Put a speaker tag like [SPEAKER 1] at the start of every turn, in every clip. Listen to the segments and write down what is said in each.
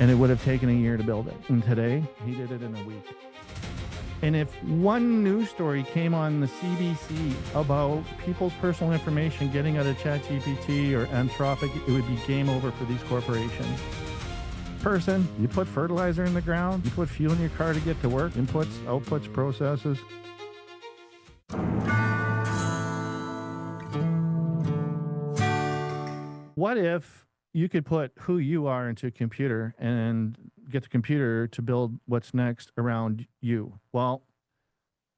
[SPEAKER 1] and it would have taken a year to build it. And today, he did it in a week. And if one news story came on the CBC about people's personal information getting out of ChatGPT or Anthropic, it would be game over for these corporations. Person, you put fertilizer in the ground, you put fuel in your car to get to work, inputs, outputs, processes. What if you could put who you are into a computer and get the computer to build what's next around you? Well,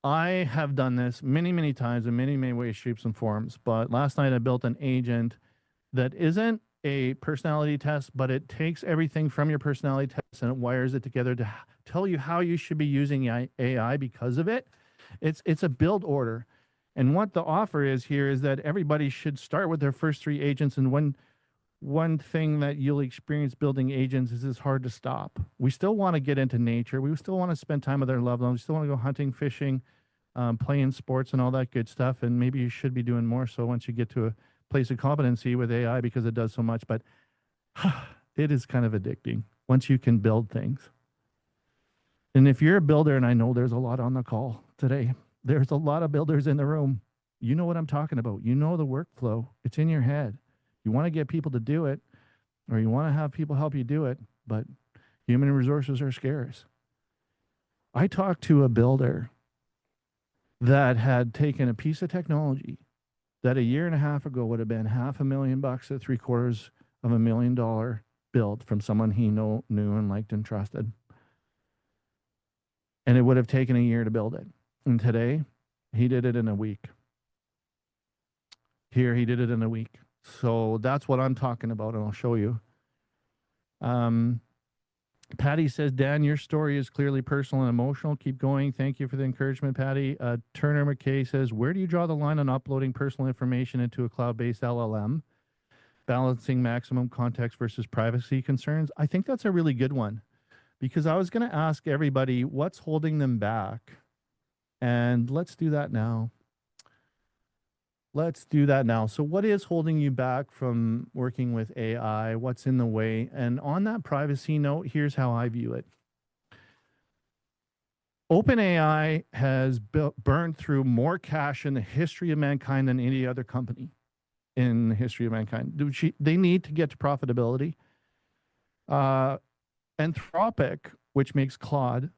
[SPEAKER 1] I have done this many, many times in many, many ways, shapes, and forms. But last night I built an agent that isn't a personality test, but it takes everything from your personality test and it wires it together to tell you how you should be using AI because of it. It's a build order. And what the offer is here is that everybody should start with their first 3 agents. And one thing that you'll experience building agents is it's hard to stop. We still want to get into nature. We still want to spend time with our loved ones. We still want to go hunting, fishing, playing sports and all that good stuff. And maybe you should be doing more so once you get to a place of competency with AI because it does so much. But it is kind of addicting once you can build things. And if you're a builder, and I know there's a lot on the call today, there's a lot of builders in the room. You know what I'm talking about. You know the workflow. It's in your head. You want to get people to do it, or you want to have people help you do it, but human resources are scarce. I talked to a builder that had taken a piece of technology that a year and a half ago would have been $500,000 to $750,000 build from someone he knew and liked and trusted. And it would have taken a year to build it. And today, he did it in a week. Here, he did it in a week. So that's what I'm talking about, and I'll show you. Patty says, Dan, your story is clearly personal and emotional. Keep going. Thank you for the encouragement, Patty. Turner McKay says, where do you draw the line on uploading personal information into a cloud-based LLM? Balancing maximum context versus privacy concerns. I think that's a really good one, because I was going to ask everybody what's holding them back. And let's do that now. Let's do that now. So what is holding you back from working with AI? What's in the way? And on that privacy note, here's how I view it. OpenAI has burned through more cash in the history of mankind than any other company in the history of mankind. They need to get to profitability. Anthropic, which makes Claude,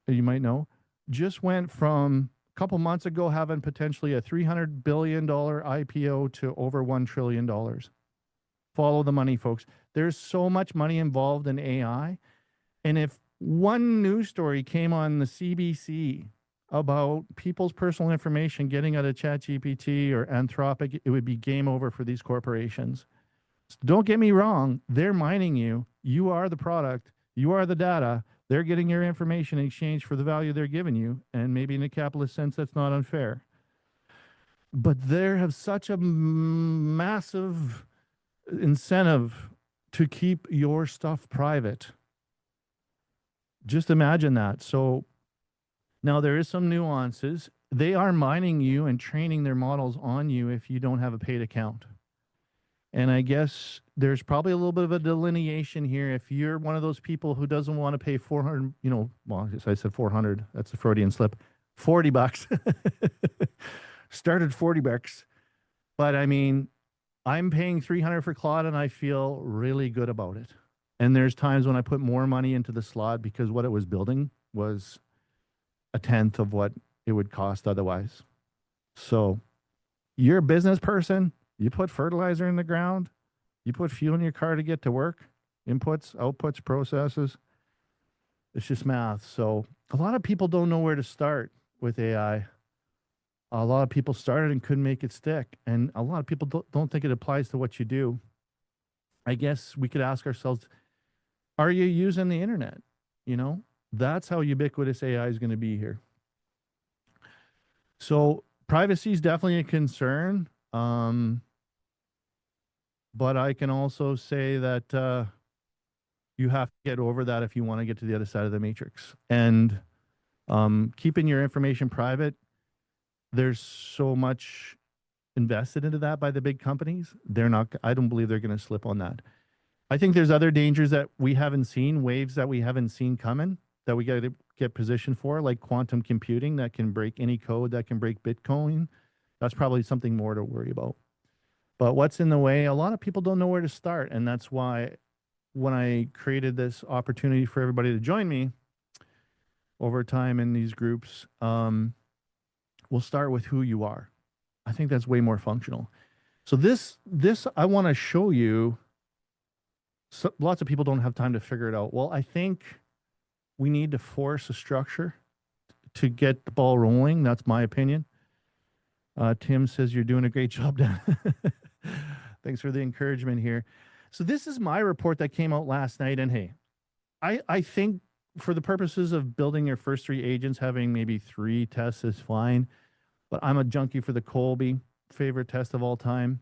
[SPEAKER 1] you might know, just went from a couple months ago having potentially a $300 billion IPO to over $1 trillion. Follow the money, folks. There's so much money involved in AI. And if one news story came on the CBC about people's personal information getting out of ChatGPT or Anthropic, it would be game over for these corporations. So don't get me wrong. They're mining you. You are the product. You are the data. They're getting your information in exchange for the value they're giving you. And maybe in a capitalist sense, that's not unfair. But they have such a massive incentive to keep your stuff private. Just imagine that. So now there is some nuances. They are mining you and training their models on you if you don't have a paid account. And I guess there's probably a little bit of a delineation here. If you're one of those people who doesn't want to pay 400, well, I said 400, that's a Freudian slip, $40. Started $40. But I mean, I'm paying 300 for Claude and I feel really good about it. And there's times when I put more money into the slot because what it was building was a tenth of what it would cost otherwise. So you're a business person. You put fertilizer in the ground. You put fuel in your car to get to work. Inputs, outputs, processes. It's just math. So a lot of people don't know where to start with AI. A lot of people started and couldn't make it stick. And a lot of people don't think it applies to what you do. I guess we could ask ourselves, are you using the internet? That's how ubiquitous AI is going to be here. So privacy is definitely a concern. But I can also say that you have to get over that if you want to get to the other side of the matrix. And keeping your information private, there's so much invested into that by the big companies. I don't believe they're going to slip on that. I think there's other dangers that we haven't seen, waves that we haven't seen coming that we got to get positioned for, like quantum computing that can break any code, that can break Bitcoin. That's probably something more to worry about. But what's in the way? A lot of people don't know where to start. And that's why when I created this opportunity for everybody to join me over time in these groups, we'll start with who you are. I think that's way more functional. So this I want to show you. So lots of people don't have time to figure it out. Well, I think we need to force a structure to get the ball rolling. That's my opinion. Tim says you're doing a great job, Dan. Thanks for the encouragement here. So this is my report that came out last night. And hey, I think for the purposes of building your first 3 agents, having maybe 3 tests is fine. But I'm a junkie for the Kolbe, favorite test of all time.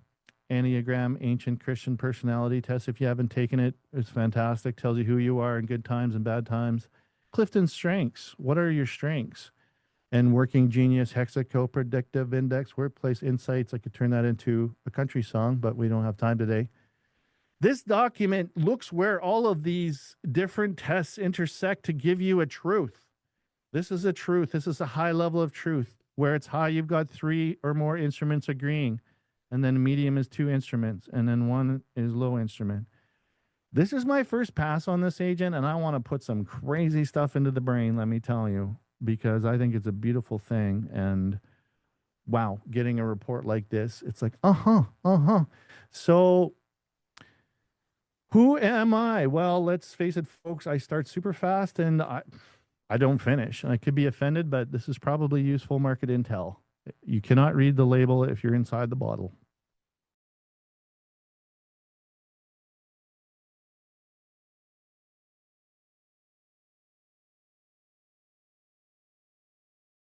[SPEAKER 1] Enneagram, ancient Christian personality test. If you haven't taken it, it's fantastic. Tells you who you are in good times and bad times. CliftonStrengths. What are your strengths? And Working Genius, Hexaco, Predictive Index, Workplace Insights. I could turn that into a country song, but we don't have time today. This document looks where all of these different tests intersect to give you a truth. This is a truth. This is a high level of truth. Where it's high, you've got 3 or more instruments agreeing. And then medium is 2 instruments. And then 1 is low instrument. This is my first pass on this agent, and I want to put some crazy stuff into the brain, let me tell you, because I think it's a beautiful thing. And wow, getting a report like this, it's like, So who am I? Well, let's face it, folks, I start super fast and I don't finish. And I could be offended, but this is probably useful market intel. You cannot read the label if you're inside the bottle.